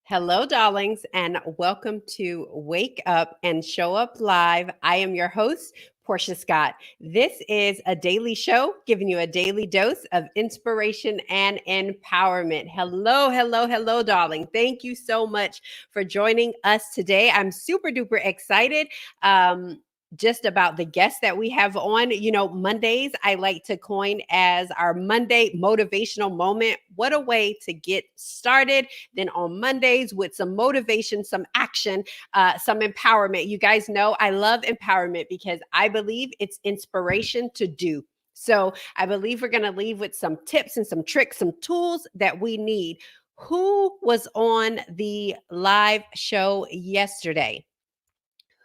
Hello, darlings, and welcome to Wake Up and Show Up Live. I am your host, Portia Scott. This is a daily show giving you a daily dose of inspiration and empowerment. Hello, darling. Thank you so much for joining us today. I'm super duper excited. Just about the guests that we have on. Mondays I like to coin as our Monday motivational moment. What a way to get started. Then on Mondays with some motivation, some action, some empowerment. You guys know I love empowerment because I believe it's inspiration to do. So I believe we're going to leave with some tips and some tricks, some tools that we need. Who was on the live show yesterday?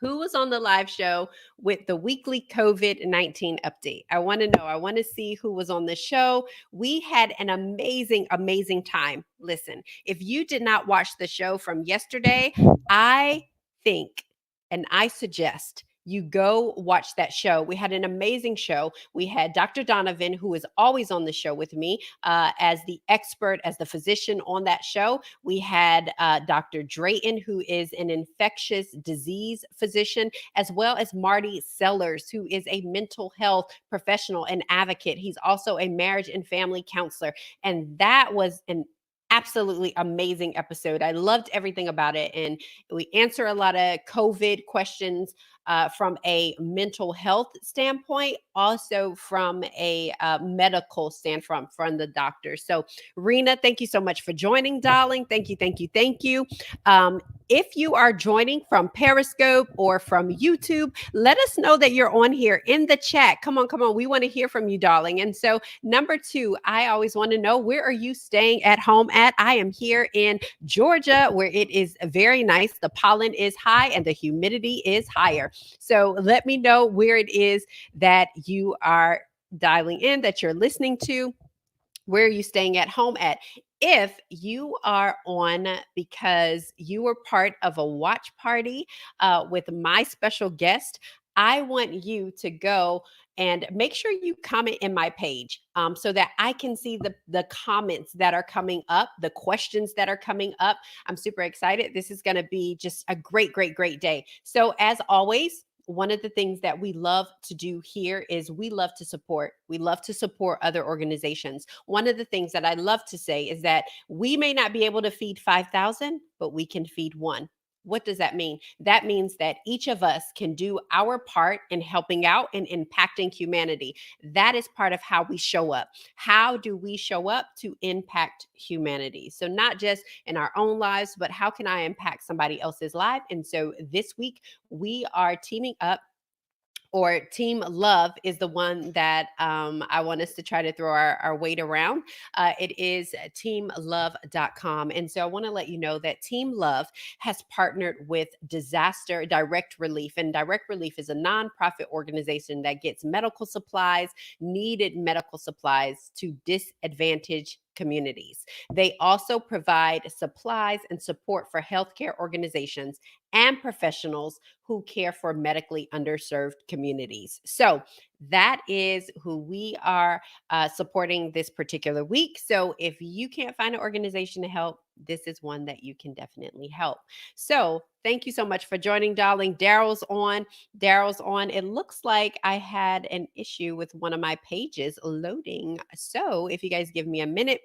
Who was on the live show with the weekly COVID-19 update? I want to know. I want to see who was on the show. We had an amazing, amazing time. Listen, if you did not watch the show from yesterday, I think and I suggest you go watch that show. We had an amazing show. We had Dr. Donovan, who is always on the show with me as the expert, as the physician on that show. We had Dr. Drayton, who is an infectious disease physician, as well as Marty Sellers, who is a mental health professional and advocate. He's also a marriage and family counselor. And that was an absolutely amazing episode. I loved everything about it. And we answer a lot of COVID questions from a mental health standpoint, also from a medical standpoint from the doctor. So, Rena, thank you so much for joining, darling. Thank you. If you are joining from Periscope or from YouTube, let us know that you're on here in the chat. Come on. We want to hear from you, darling. And so, number 2, I always want to know, where are you staying at home at? I am here in Georgia, where it is very nice. The pollen is high and the humidity is higher. So let me know where it is that you are dialing in, that you're listening to. Where are you staying at home at? If you are on because you were part of a watch party with my special guest, I want you to go and make sure you comment in my page so that I can see the comments that are coming up, the questions that are coming up. I'm super excited. This is going to be just a great day. So as always, one of the things that we love to do here is we love to support other organizations. One of the things that I love to say is that we may not be able to feed 5,000, but we can feed one. What does that mean? That means that each of us can do our part in helping out and impacting humanity. That is part of how we show up. How do we show up to impact humanity? So not just in our own lives, but how can I impact somebody else's life? And so this week we are teaming up, or Team Love is the one that I want us to try to throw our weight around. It is teamlove.com. And so I want to let you know that Team Love has partnered with Disaster Direct Relief. And Direct Relief is a nonprofit organization that gets needed medical supplies to disadvantaged communities. They also provide supplies and support for healthcare organizations and professionals who care for medically underserved communities. So that is who we are supporting this particular week. So if you can't find an organization to help, this is one that you can definitely help. So thank you so much for joining, darling. Daryl's on. It looks like I had an issue with one of my pages loading. So if you guys give me a minute,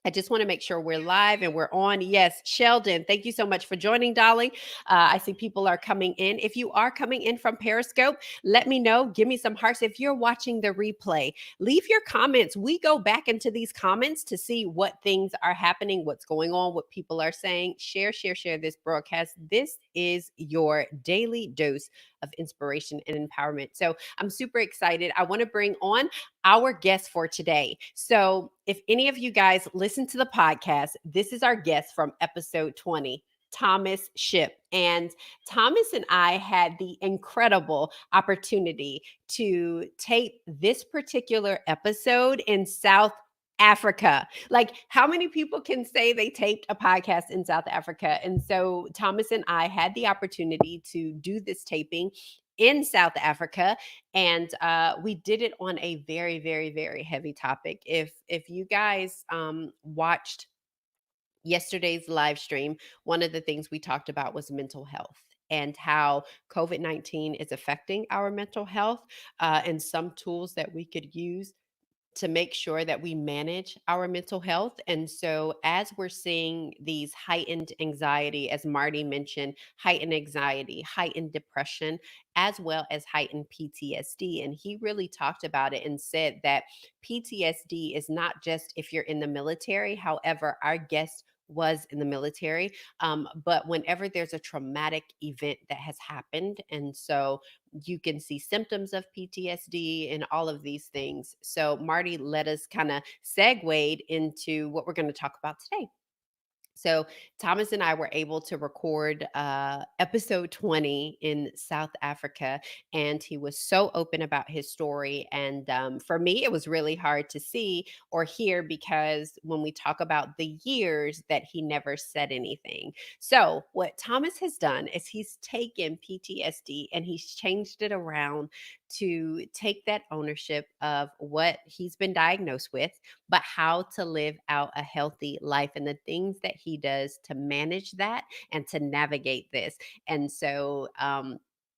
I just want to make sure we're live and we're on. Yes, Sheldon, thank you so much for joining, darling. I see people are coming in. If you are coming in from Periscope, let me know. Give me some hearts. If you're watching the replay, leave your comments. We go back into these comments to see what things are happening, what's going on, what people are saying. Share this broadcast. This is your daily dose of inspiration and empowerment. So I'm super excited. I want to bring on our guest for today. So if any of you guys listen to the podcast, this is our guest from episode 20. Thomas Ship. And Thomas and I had the incredible opportunity to tape this particular episode in South Africa. Like, how many people can say they taped a podcast in South Africa? And so Thomas and I had the opportunity to do this taping in South Africa, and we did it on a very, very, very heavy topic. If you guys watched yesterday's live stream, one of the things we talked about was mental health and how COVID-19 is affecting our mental health, and some tools that we could use to make sure that we manage our mental health. And so, as we're seeing these heightened anxiety, as Marty mentioned, heightened anxiety, heightened depression, as well as heightened PTSD. And he really talked about it and said that PTSD is not just if you're in the military. However, our guest was in the military, but whenever there's a traumatic event that has happened. And so you can see symptoms of PTSD and all of these things. So Marty let us kind of segued into what we're going to talk about today. So Thomas and I were able to record episode 20 in South Africa, and he was so open about his story. And for me, it was really hard to see or hear because when we talk about the years that he never said anything. So what Thomas has done is he's taken PTSD and he's changed it around to take that ownership of what he's been diagnosed with, but how to live out a healthy life and the things that he does to manage that and to navigate this. And so,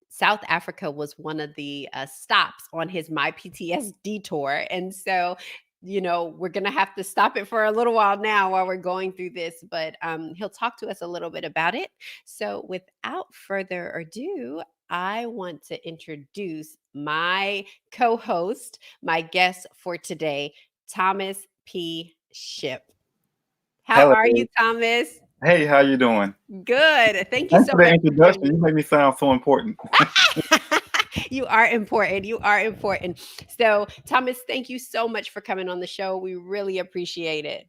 South Africa was one of the stops on his My PTSD tour. And so, we're going to have to stop it for a little while now while we're going through this, but he'll talk to us a little bit about it. So, without further ado, I want to introduce my co host, my guest for today, Thomas P. Ship. How Hello. are you, Thomas? Hey, how you doing? Good. Thank you Thanks so for the much for introduction. joining You make me sound so important. me. You are important. You are important. So, Thomas, thank you so much for coming on the show. We really appreciate it.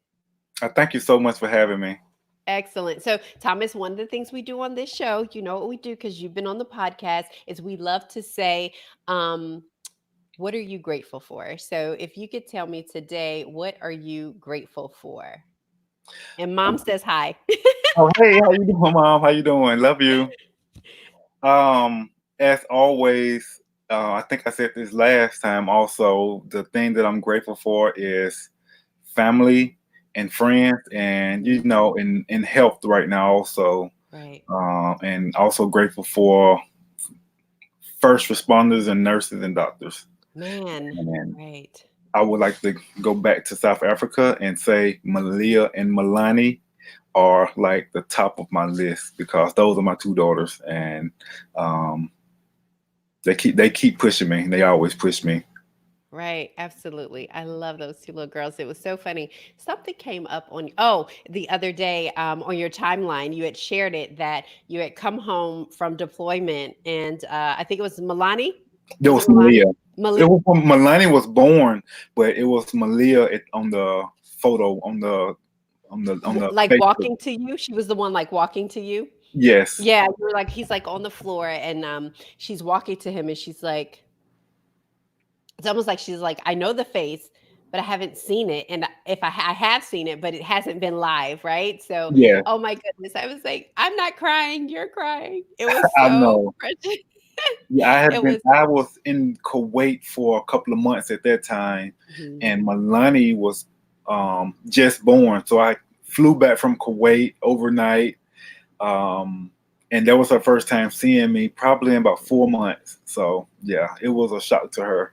Thank you so much for having me. Excellent. So, Thomas, one of the things we do on this show, you know what we do because you've been on the podcast, is we love to say, what are you grateful for? So, if you could tell me today, what are you grateful for? And mom says hi. Oh, hey, how you doing, Mom? How you doing? Love you. As always, I think I said this last time. Also, the thing that I'm grateful for is family and friends, and in health right now also. Right. And also grateful for first responders and nurses and doctors. Man. And Right. I would like to go back to South Africa and say Malia and Milani are like the top of my list because those are my two daughters, and um, they keep pushing me. They always push me. Right. Absolutely. I love those two little girls. It was so funny. Something came up the other day on your timeline. You had shared it that you had come home from deployment, and I think it was Milani. There Was it was Milani? Malia. It Malia. was when Milani was born, but it was Malia on the photo on the Like Facebook. walking to you. She was the one like walking to you. Yes, Yeah. You were like, he's like on the floor, and she's walking to him, and she's like, it's almost like she's like, I know the face, but I haven't seen it. And if I have seen it, but it hasn't been live, right? So, yeah, oh my goodness, I was like, I'm not crying, you're crying. It was I so know. precious. Yeah, It was. I was in Kuwait for a couple of months at that time, Mhm. and Milani was just born. So I flew back from Kuwait overnight, um, and that was her first time seeing me, probably in about 4 months. So yeah, it was a shock to her.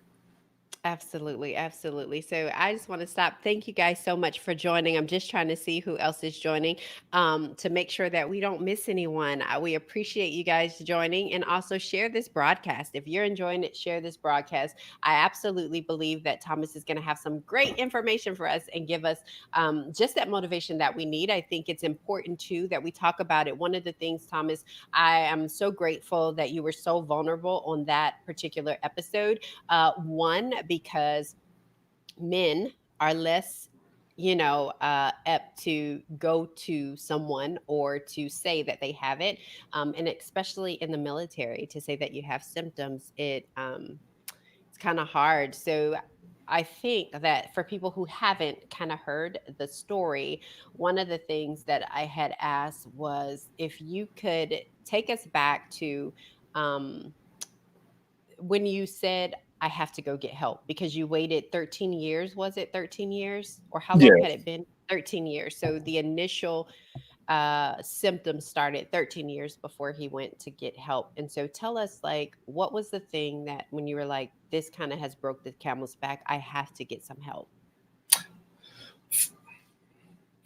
Absolutely, absolutely. So I just want to stop. Thank you guys so much for joining. I'm just trying to see who else is joining to make sure that we don't miss anyone. We appreciate you guys joining and also share this broadcast. If you're enjoying it, share this broadcast. I absolutely believe that Thomas is going to have some great information for us and give us just that motivation that we need. I think it's important too that we talk about it. One of the things, Thomas, I am so grateful that you were so vulnerable on that particular episode. One, because men are less, up to go to someone or to say that they have it, and especially in the military, to say that you have symptoms, it's kind of hard. So I think that for people who haven't kind of heard the story, one of the things that I had asked was if you could take us back to um, when you said, I have to go get help because you waited 13 years. Was it 13 years? Or how long had Yes. it been? 13 years. So the initial symptoms started 13 years before he went to get help. And so tell us, like, what was the thing that when you were like, this kind of has broke the camel's back, I have to get some help?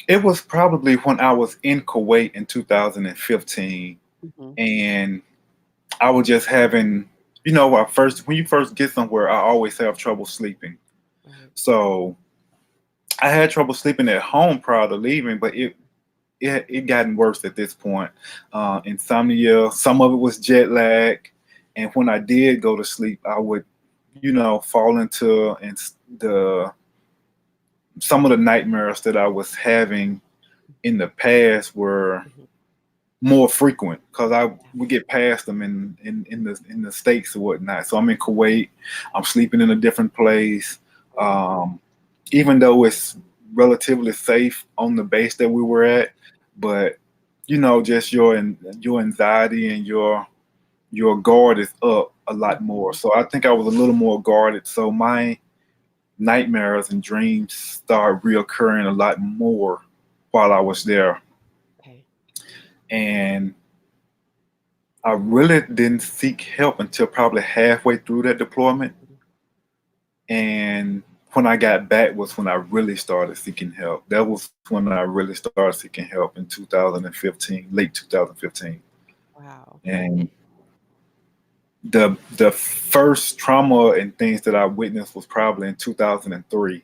It was probably when I was in Kuwait in 2015, Hmm. and I was just having, when you first get somewhere, I always have trouble sleeping. Right. So I had trouble sleeping at home prior to leaving, but it gotten worse at this point. Insomnia, some of it was jet lag, and when I did go to sleep, I would, fall into and the some of the nightmares that I was having in the past were Hmm. more frequent because I Yeah. would get past them in the states or whatnot. So I'm in Kuwait. I'm sleeping in a different place. Um, Even though it's relatively safe on the base that we were at, but just your anxiety and your guard is up a lot more. Hmm. So I think I was a little more guarded. So my nightmares and dreams start reoccurring a lot more while I was there. Okay. And I really didn't seek help until probably halfway through that deployment. Mhm. And when I got back was when I really started seeking help. That was when I really started seeking help in 2015, late 2015. Wow. And the first trauma and things that I witnessed was probably in 2003.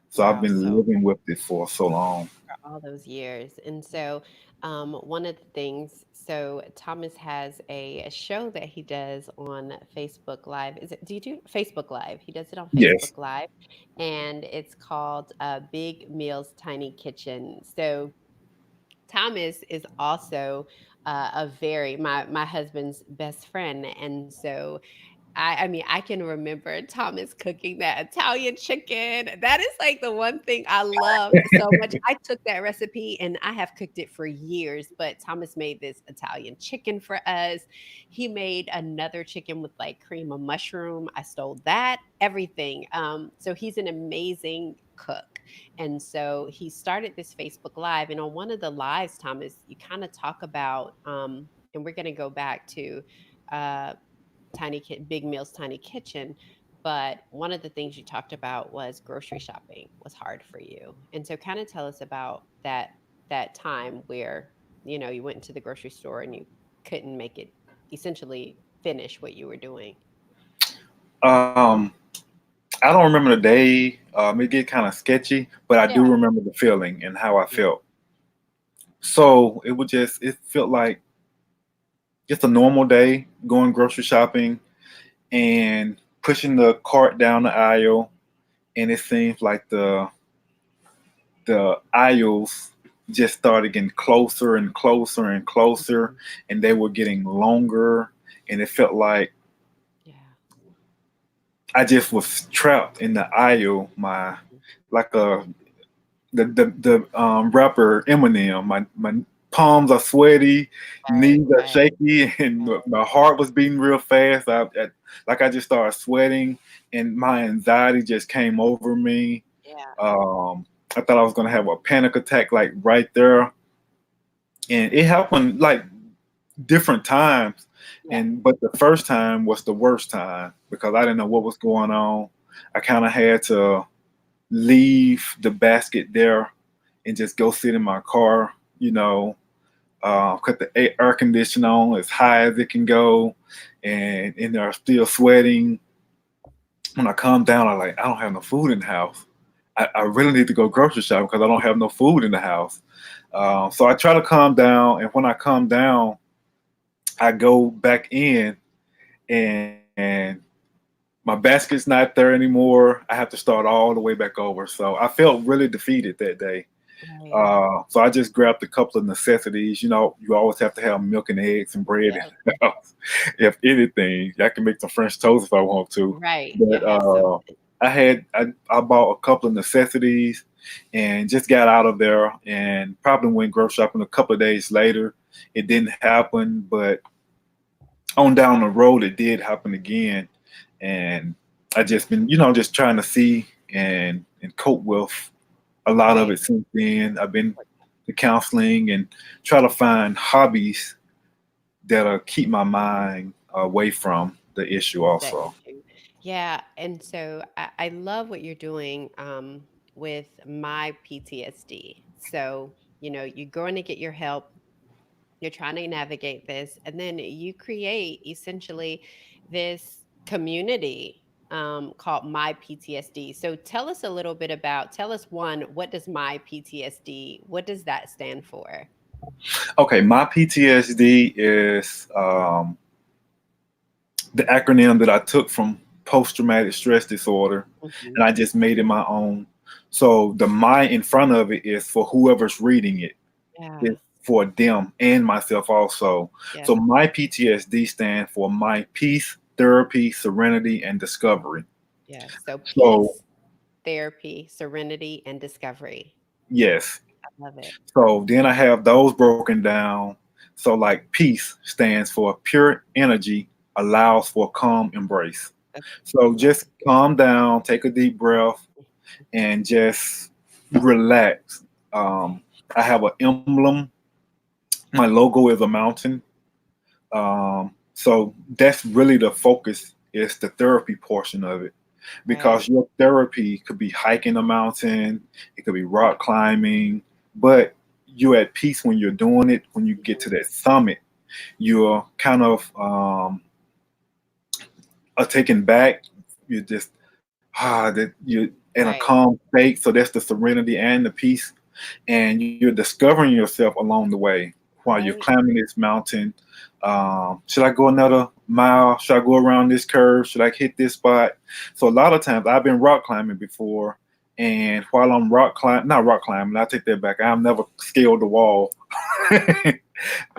So I've Wow. been So living with it for so long. for all those years. And so, one of the things, so Thomas has a show that he does on Facebook Live. Do you do Facebook Live? He does it on Yes. Facebook Live, and it's called Big Meals Tiny Kitchen. So, Thomas is also my husband's best friend, and so I mean, I can remember Thomas cooking that Italian chicken. That is like the one thing I loved so much. I took that recipe and I have cooked it for years, but Thomas made this Italian chicken for us. He made another chicken with like cream of mushroom. I stole that, everything. So he's an amazing cook. And so he started this Facebook Live. And on one of the lives, Thomas, you kind of talk about, and we're going to go back to, uh, Big Meals Tiny Kitchen. But one of the things you talked about was grocery shopping was hard for you. And so kind of tell us about that time where, you went into the grocery store and you couldn't make it essentially finish what you were doing. Um, I don't remember the day. It get kind of sketchy, but I do Yeah. remember the feeling and how I Mhm. felt. So it felt like just a normal day going grocery shopping and pushing the cart down the aisle, and it seems like the aisles just started getting closer and closer and closer, Mhm. and they were getting longer, and it felt like Yeah. I just was trapped in the aisle. My Mhm. like the rapper Eminem. My palms are sweaty, Right, knees are right, shaky, and right. my heart was beating real fast. I just started sweating, and my anxiety just came over me. Yeah. I thought I was gonna have a panic attack like right there, and it happened like different times. Yeah. And but the first time was the worst time because I didn't know what was going on. I kind of had to leave the basket there and just go sit in my car, cut the air conditioner on as high as it can go, and in there still sweating. When I calm down, I don't have no food in the house. I really need to go grocery shopping because I don't have no food in the house. So I try to calm down, and when I calm down, I go back in, and my basket's not there anymore. I have to start all the way back over. So I felt really defeated that day. Right. So I just grabbed a couple of necessities. You know, you always have to have milk and eggs and bread in Yeah. the house. If anything, I can make some French toast if I want to. Right. You But have something. I bought a couple of necessities and just got out of there and probably went grocery shopping a couple of days later. It didn't happen, but on down the road it did happen again. And I just been, just trying to see and cope with a lot of Right. it since then. I've been to counseling and try to find hobbies that'll keep my mind away from the issue That also. issue. Yeah. And so I love what you're doing with my PTSD. So, you're going to get your help. You're trying to navigate this, and then you create essentially this community called My PTSD. So tell us a little bit about, tell us one, what does My PTSD, what does that stand for? Okay, my PTSD is the acronym that I took from post traumatic stress disorder, Mhm. and I just made it my own. So the my in front of it is for whoever's reading it. Yeah. It's for them and myself also. Yes. So my PTSD stand for my peace, therapy, serenity, and discovery. Yes. So So peace, therapy, serenity, and discovery. yes. I love it. So then I have those broken down. So like peace stands for pure energy, allows for calm embrace. That's So love. just calm down, take a deep breath, and just relax. I have an emblem. My logo is a mountain. So that's really the focus is the therapy portion of it Right. because your therapy could be hiking a mountain, it could be rock climbing, but you're at peace when you're doing it. When you get to Mhm. that summit, you're kind of are taken back. You're just that you're in a Right. calm state. So that's the serenity and the peace, and you're discovering yourself along the way while you're Right. climbing this mountain. Should I go another mile? Should I go around this curve? Should I hit this spot? So a lot of times I've been rock climbing before, and while I'm not rock climbing, I take that back. I've never scaled the wall. When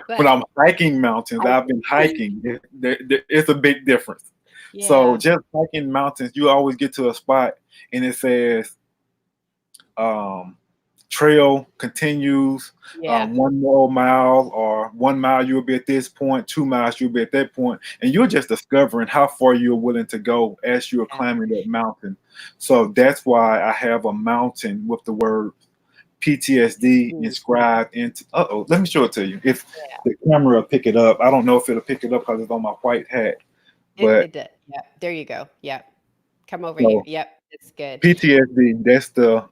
But I'm hiking mountains, I I've been think, hiking. It's a big difference. So yeah. just hiking mountains, you always get to a spot and it says um, trail continues Yeah. 1 more mile, or 1 mile you'll be at this point, 2 miles you'll be at that point, and you're just discovering how far you're willing to go as you're Yeah. climbing that mountain. So that's why I have a mountain with the word PTSD Mm. inscribed into. Let me show it to you. If Yeah. the camera will pick it up, I don't know if it'll pick it up because it's on my white hat, but It did. Yeah. There you go. Yep. Come over here. so Yep. It's good. PTSD, that's the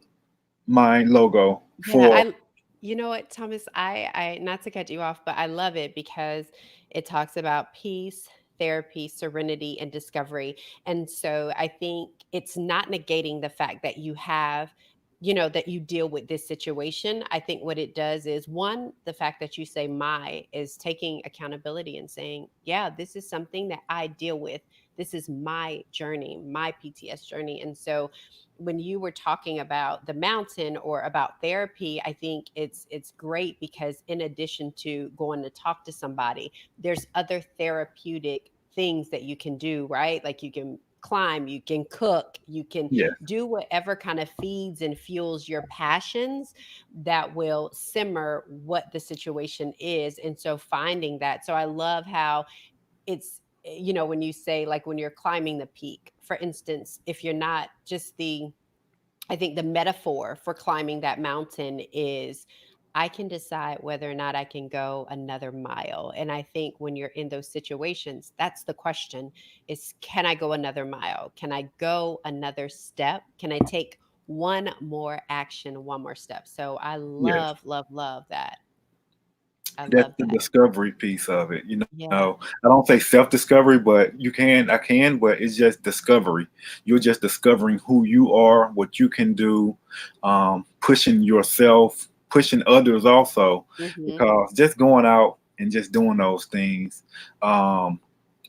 mine logo Yeah, for. you know what, Thomas, I not to cut you off, but I love it because it talks about peace, therapy, serenity, and discovery. And so I think it's not negating the fact that you have, that you deal with this situation. I think what it does is one, the fact that you say my is taking accountability and saying, yeah, this is something that I deal with. This is my journey, my PTS journey. And so when you were talking about the mountain or about therapy, I think it's great because in addition to going to talk to somebody, there's other therapeutic things that you can do, right? Like you can climb, you can cook, you can Yeah, do whatever kind of feeds and fuels your passions that will simmer what the situation is. And so finding that. So I love how it's when you say, like, when you're climbing the peak, for instance, if you're not just the I think the metaphor for climbing that mountain is I can decide whether or not I can go another mile. And I think when you're in those situations, that's the question is, can I go another mile? Can I go another step? Can I take one more action, one more step? So I yes. love, love, love that. I That's love the that. discovery piece of it. Yeah. I don't say self-discovery, but I can, but it's just discovery. You're just discovering who you are, what you can do, pushing yourself, pushing others also, Hmm. because just going out and just doing those things. Um,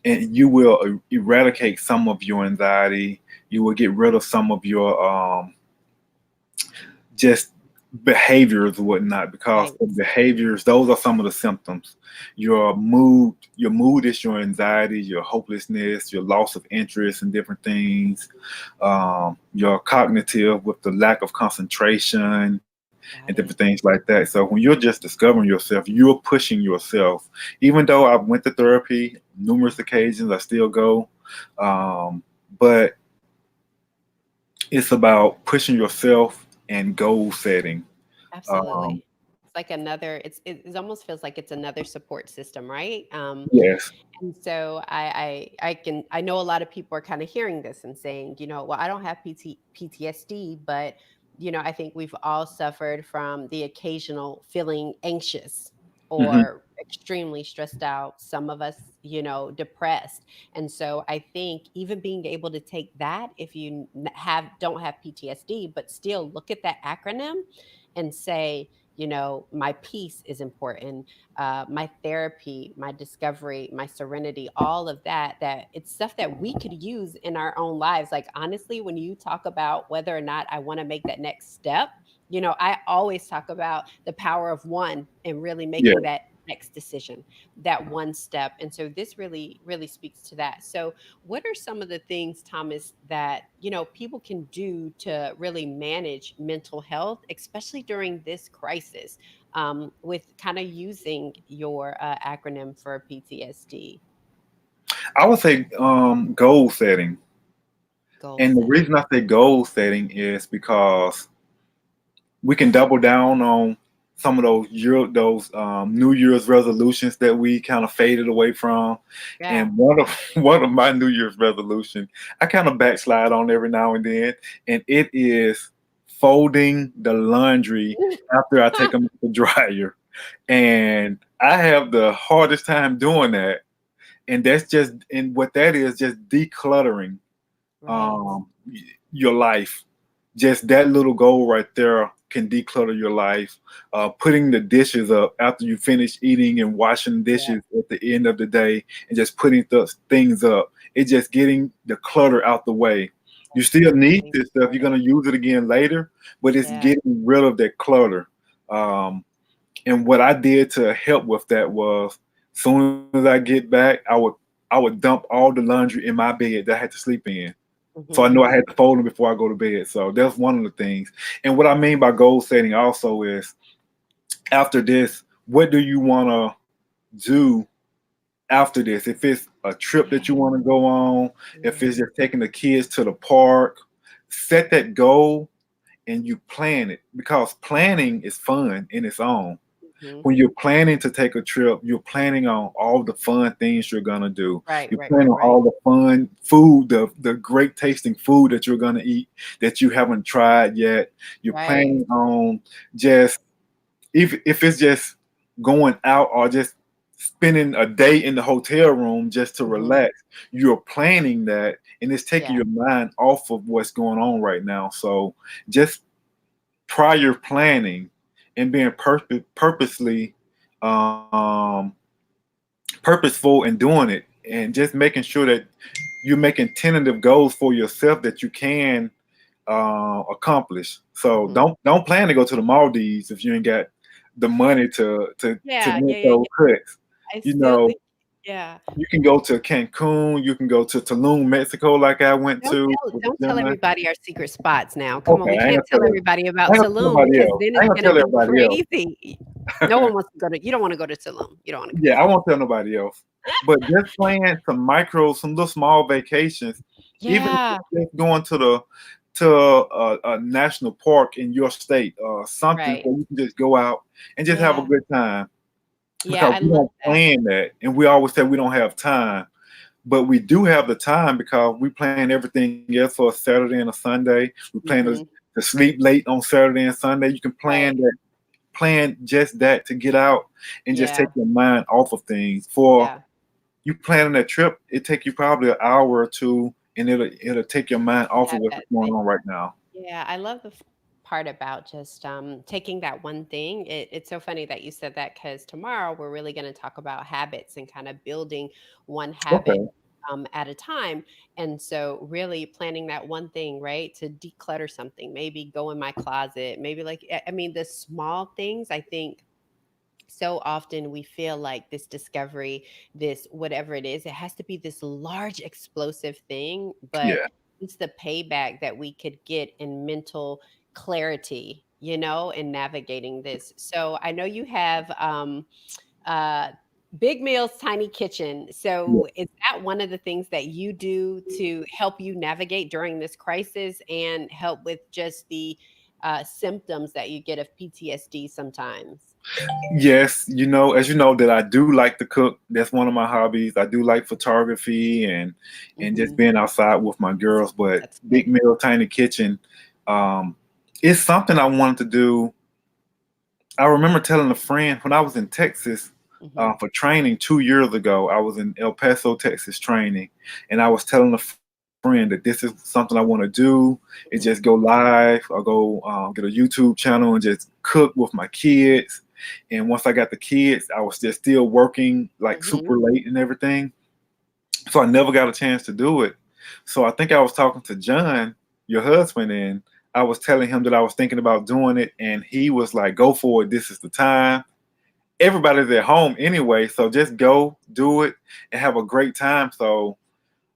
and you will eradicate some of your anxiety. You will get rid of some of your just behaviors and whatnot, because Right. the behaviors, those are some of the symptoms. Your mood is your anxiety, your hopelessness, your loss of interest in different things, your cognitive with the lack of concentration and Got different it. things like that. So when you're just discovering yourself, you're pushing yourself. Even though I went to therapy numerous occasions, I still go. But it's about pushing yourself and goal setting. Um, Absolutely. It's like another, it almost feels like it's another support system, right? yes. And so I know a lot of people are kind of hearing this and saying, well, I don't have PTSD, but I think we've all suffered from the occasional feeling anxious Hmm. or extremely stressed out, some of us, depressed. And so I think even being able to take that, if you don't have PTSD, but still look at that acronym and say, my peace is important, my therapy, my discovery, my serenity, all of that, that it's stuff that we could use in our own lives. Like, honestly, when you talk about whether or not I want to make that next step, I always talk about the power of one and really Yeah. making that next decision, that one step. And so this really, really speaks to that. So, what are some of the things, Thomas, that people can do to really manage mental health, especially during this crisis, with kind of using your acronym for PTSD? I would say goal setting. Goal And the setting. reason I say goal setting is because we can double down on some of those New Year's resolutions that we kind of faded away from. Yeah. And one of my New Year's resolution, I kind of backslide on every now and then, and it is folding the laundry after I take them to the dryer. And I have the hardest time doing that. And what that is, just decluttering Right. um, your life. Just that little goal right there can declutter your life. Putting the dishes up after you finish eating and washing Yeah. dishes at the end of the day, and just putting things up. It's just getting the clutter out the way. You still need Absolutely. this stuff. You're gonna use it again later, but it's Yeah. getting rid of that clutter. Um, and what I did to help with that was, soon as I get back, I would dump all the laundry in my bed that I had to sleep in. So I Hmm. know I had to fold them before I go to bed. So that's one of the things. And what I mean by goal setting also is, after this, what do you want to do after this? If it's a trip that you Yeah. want to go on, if Yeah. it's just taking the kids to the park, set that goal and you plan it, because planning is fun in its own. Hmm. When you're planning to take a trip, you're planning on all the fun things you're gonna do. Right. You're Right. planning Right. on Right. all the fun food, the great tasting food that you're gonna eat that you haven't tried yet. You're Right. planning on just, if it's just going out or just spending a day in the hotel room just to Hmm. relax. You're planning that, and it's taking Yeah. your mind off of what's going on right now. So just prior planning and being purposely um, purposeful in doing it, and just making sure that you're making tentative goals for yourself that you can accomplish. So Hmm. don't plan to go to the Maldives if you ain't got the money to Yeah. Yeah. make Yeah. those Yeah. cuts. I You still know, think, yeah. you can go to Cancun, you can go to Tulum, Mexico, like I went Don't to tell with don't tell John. everybody our secret spots now. Come on, Okay, we can't tell everybody I about ain't gonna tell Tulum nobody because else. then I it's ain't gonna gonna tell be everybody else. crazy. No one wants to go to you don't wanna go to Tulum. You don't wanna go to Yeah, I Tulum. won't tell nobody else. But just plan some little small vacations, even if Yeah, it's just going to a national park in your state, something right. so you can just go out and just have a Yeah. good time. Yeah, Because I we love don't that. plan that, and we always say we don't have time, but we do have the time because we plan everything else for a Saturday and a Sunday. We plan to, Mhm. to sleep late on Saturday and Sunday. You can Right. plan just that to get out and just take Yeah. your mind off of things. For Yeah. you planning that trip, it take you probably an hour or two, and it'll take your mind To off of have what's that going space. on right now. Yeah, I love the part about just taking that one thing. It's so funny that you said that because tomorrow we're really going to talk about habits and kind of building one habit Okay. at a time. And so, really planning that one thing, right, to declutter something, maybe go in my closet, maybe like, I mean, the small things, I think so often we feel like this discovery, this whatever it is, it has to be this large explosive thing, but Yeah. it's the payback that we could get in mental clarity, in navigating this. So I know you have uh Big Meals Tiny Kitchen. Yeah. So is that one of the things that you do to help you navigate during this crisis and help with just the symptoms that you get of PTSD sometimes? Yes, as you know that I do like to cook. That's one of my hobbies. I do like photography and just Hmm. being outside with my girls. But That's Big good. Meal Tiny Kitchen, um, it's something I wanted to do. I remember telling a friend when I was in Texas Hmm. for training 2 years ago. I was in El Paso, Texas, training, and I was telling a friend that this is something I want to do. Is Hmm. just go live or go get a YouTube channel and just cook with my kids. And once I got the kids, I was just still working like Hmm. super late and everything, so I never got a chance to do it. So I think I was talking to John, your husband, and I was telling him that I was thinking about doing it, and he was like, "Go for it. This is the time. Everybody's at home anyway, so just go do it and have a great time." So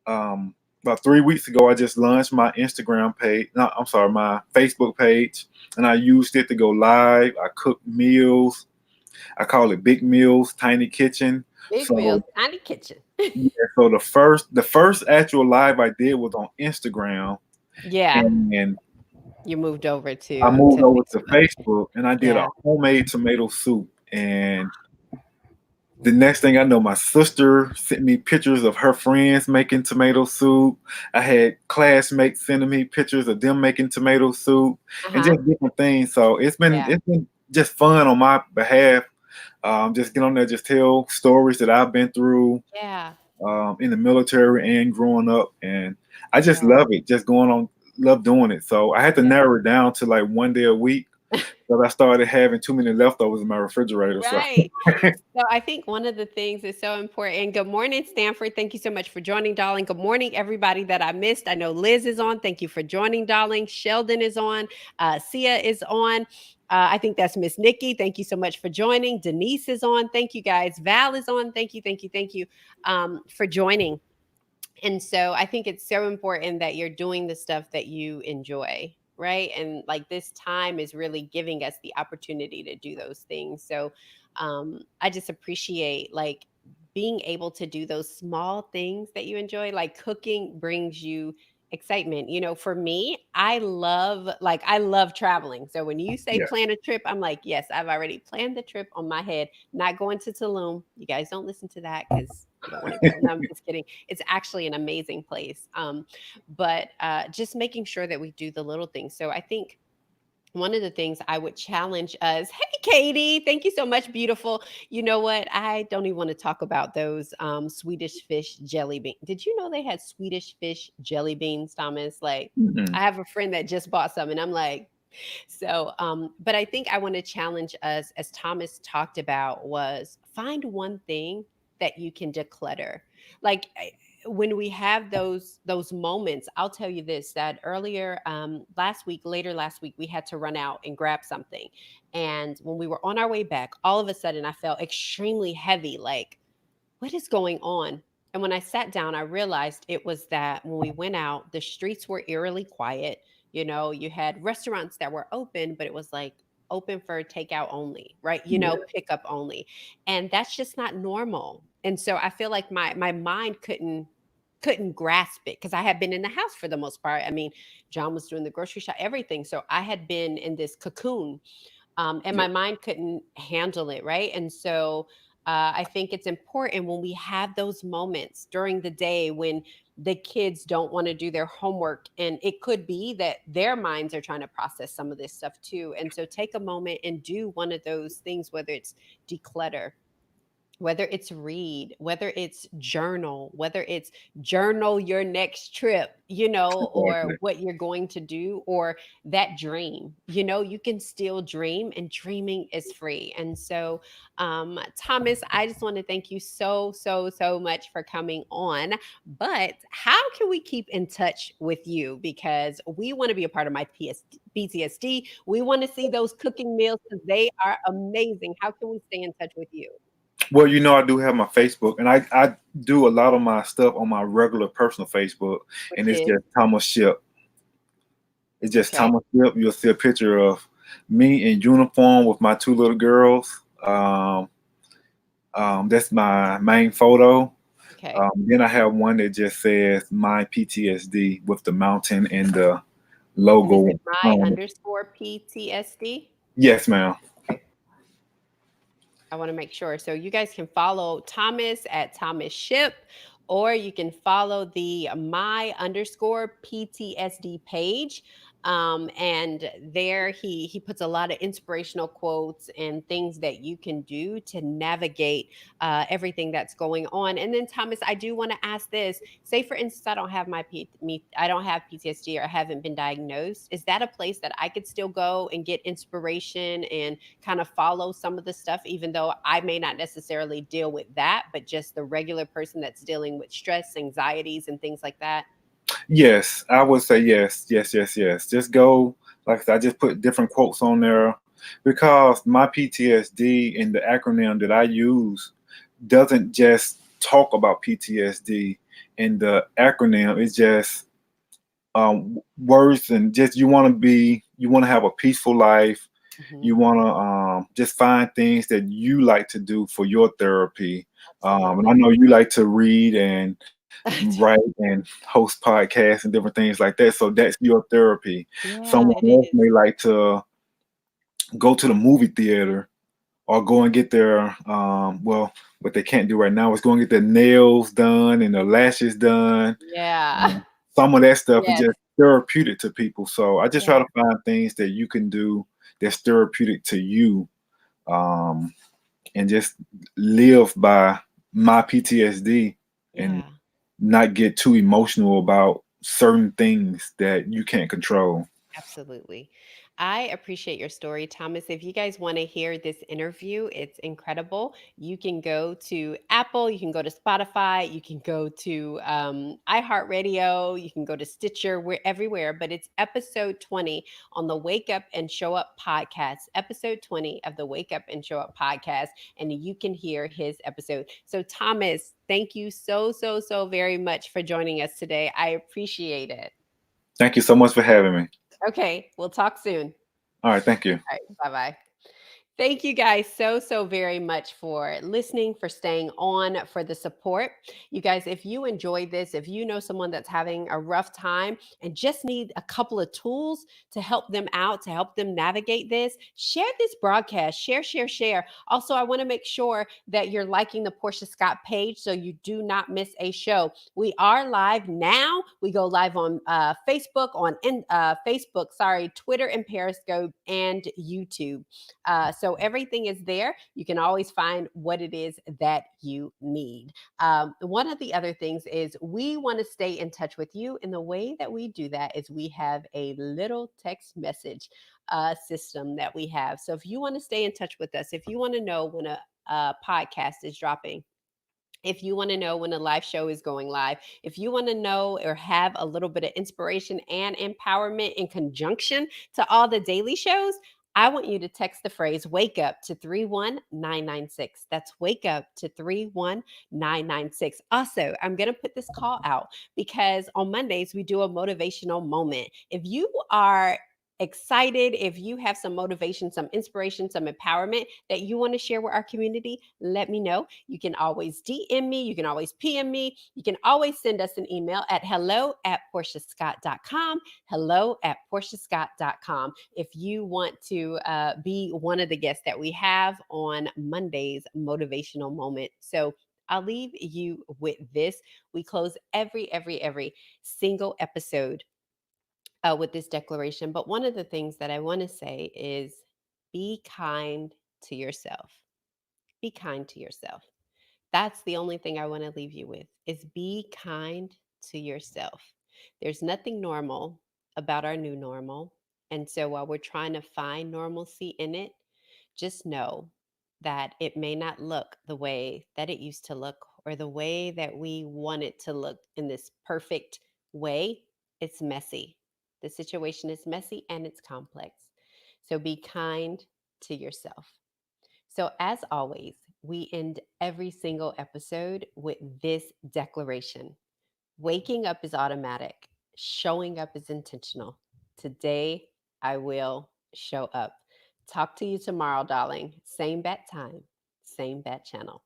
about 3 weeks ago, I just launched my Instagram page. No, I'm sorry, my Facebook page, and I used it to go live. I cook meals. I call it Big Meals Tiny Kitchen. Big So Meals Tiny Kitchen. yeah, so the first actual live I did was on Instagram, Yeah, and you moved over I to moved over to Facebook. Facebook, and I did a Yeah. homemade tomato soup. And the next thing I know, my sister sent me pictures of her friends making tomato soup. I had classmates sending me pictures of them making tomato soup and Uh-huh. just different things. So it's been Yeah. it's been just fun on my behalf. Just get on there, just tell stories that I've been through Yeah. in the military and growing up, and I just Yeah. love it. Just going on, love doing it. So I had to Yeah. narrow it down to like one day a week because I started having too many leftovers in my refrigerator. So Right. So I think one of the things is so important. Good morning, Stanford. Thank you so much for joining, darling. Good morning, everybody that I missed. I know Liz is on. Thank you for joining, darling. Sheldon is on. Sia is on. I think that's Miss Nikki. Thank you so much for joining. Denise is on. Thank you, guys. Val is on. Thank you, thank you, thank you for joining. And so I think it's so important that you're doing the stuff that you enjoy, right? And like this time is really giving us the opportunity to do those things. So I just appreciate like being able to do those small things that you enjoy. Like cooking brings you excitement. For me, I love traveling. So when you say yeah, plan a trip, I'm like, yes, I've already planned the trip on my head. Not going to Tulum. You guys don't listen to that because you don't want to go. No, I'm just kidding. It's actually an amazing place. But just making sure that we do the little things. So I think one of the things I would challenge us, hey, Katie, thank you so much, beautiful. You know what? I don't even want to talk about those Swedish fish jelly beans. Did you know they had Swedish fish jelly beans, Thomas? Like, I Mhm. have a friend that just bought some, and I'm like, but I think I want to challenge us, as Thomas talked about, was find one thing that you can declutter. Like when we have those moments, I'll tell you this: that earlier last week, later last week, we had to run out and grab something, and when we were on our way back, all of a sudden I felt extremely heavy. Like, what is going on? And when I sat down, I realized it was that when we went out, the streets were eerily quiet. You had restaurants that were open, but it was like open for takeout only, right? Yeah, Pickup only. And that's just not normal. And so I feel like my mind couldn't grasp it because I had been in the house for the most part. I mean, John was doing the grocery shop, everything. So I had been in this cocoon, and yeah, my mind couldn't handle it, right? And so I think it's important when we have those moments during the day when the kids don't want to do their homework, and it could be that their minds are trying to process some of this stuff too. And so take a moment and do one of those things, whether it's declutter, whether it's read, whether it's journal, whether it's journal your next trip, or Exactly. what you're going to do, or that dream, you can still dream, and dreaming is free. And so, Thomas, I just want to thank you so, so, so much for coming on. But how can we keep in touch with you? Because we want to be a part of my PTSD. We want to see those cooking meals because they are amazing. How can we stay in touch with you? Well, I do have my Facebook, and I do a lot of my stuff on my regular personal Facebook, and Which it's is just Thomas Ship. It's just okay. Thomas Ship. You'll see a picture of me in uniform with my two little girls. That's my main photo. Okay. Then I have one that just says my PTSD with the mountain and the And is logo it my on it. underscore PTSD? Yes, ma'am. Okay. I want to make sure. So you guys can follow Thomas at Thomas Ship, or you can follow the my underscore PTSD page. And there he puts a lot of inspirational quotes and things that you can do to navigate everything that's going on. And then Thomas, I do want to ask this. Say for instance, I don't have I don't have PTSD, or I haven't been diagnosed. Is that a place that I could still go and get inspiration and kind of follow some of the stuff, even though I may not necessarily deal with that, but just the regular person that's dealing with stress, anxieties, and things like that? Yes, I would say yes, yes, yes, yes. Just go. Like I said, I just put different quotes on there because my PTSD and the acronym that I use doesn't just talk about PTSD. And the acronym is just words, and just you want to have a peaceful life. Hmm. You want to just find things that you like to do for your therapy. And I Absolutely. know you like to read and I write and host podcasts and different things like that. So that's your therapy. Yeah, Someone it else is. may like to go to the movie theater or go and get their well, what they can't do right now is go and get their nails done and their lashes done. Yeah. Some of that stuff is Yes. just therapeutic to people. So I just try Yeah. to find things that you can do that's therapeutic to you, um, and just live by my PTSD and Yeah. not get too emotional about certain things that you can't control. Absolutely. I appreciate your story, Thomas. If you guys want to hear this interview, it's incredible. You can go to Apple, you can go to Spotify, you can go to iHeartRadio, you can go to Stitcher, we're everywhere. But it's episode 20 on the Wake Up and Show Up podcast, episode 20 of the Wake Up and Show Up podcast, and you can hear his episode. So, Thomas, thank you so, so, so very much for joining us today. I appreciate it. Thank you so much for having me. Okay, we'll talk soon. All right, thank you. All right, bye-bye. Thank you guys so, so very much for listening, for staying on, for the support. You guys, if you enjoyed this, if you know someone that's having a rough time and just need a couple of tools to help them out, to help them navigate this, share this broadcast, share, share, share. Also, I want to make sure that you're liking the Portia Scott page so you do not miss a show. We are live now. We go live on Facebook, sorry, Twitter and Periscope and YouTube. So everything is there. You can always find what it is that you need. One of the other things is we want to stay in touch with you. And the way that we do that is we have a little text message system that we have. So if you want to stay in touch with us, if you want to know when a podcast is dropping, if you want to know when a live show is going live, if you want to know or have a little bit of inspiration and empowerment in conjunction to all the daily shows, I want you to text the phrase wake up to 31996. That's wake up to 31996. Also, I'm going to put this call out because on Mondays we do a motivational moment. If you are excited, if you have some motivation, some inspiration, some empowerment that you want to share with our community, let me know. You can always DM me. You can always PM me. You can always send us an email at hello@portiascott.com. Hello@portiascott.com. If you want to be one of the guests that we have on Monday's motivational moment. So I'll leave you with this. We close every single episode with this declaration. But one of the things that I want to say is be kind to yourself. Be kind to yourself. That's the only thing I want to leave you with is be kind to yourself. There's nothing normal about our new normal. And so while we're trying to find normalcy in it, just know that it may not look the way that it used to look or the way that we want it to look in this perfect way. It's messy. The situation is messy and it's complex. So be kind to yourself. So, as always, we end every single episode with this declaration: waking up is automatic, showing up is intentional. Today, I will show up. Talk to you tomorrow, darling. Same bat time, same bat channel.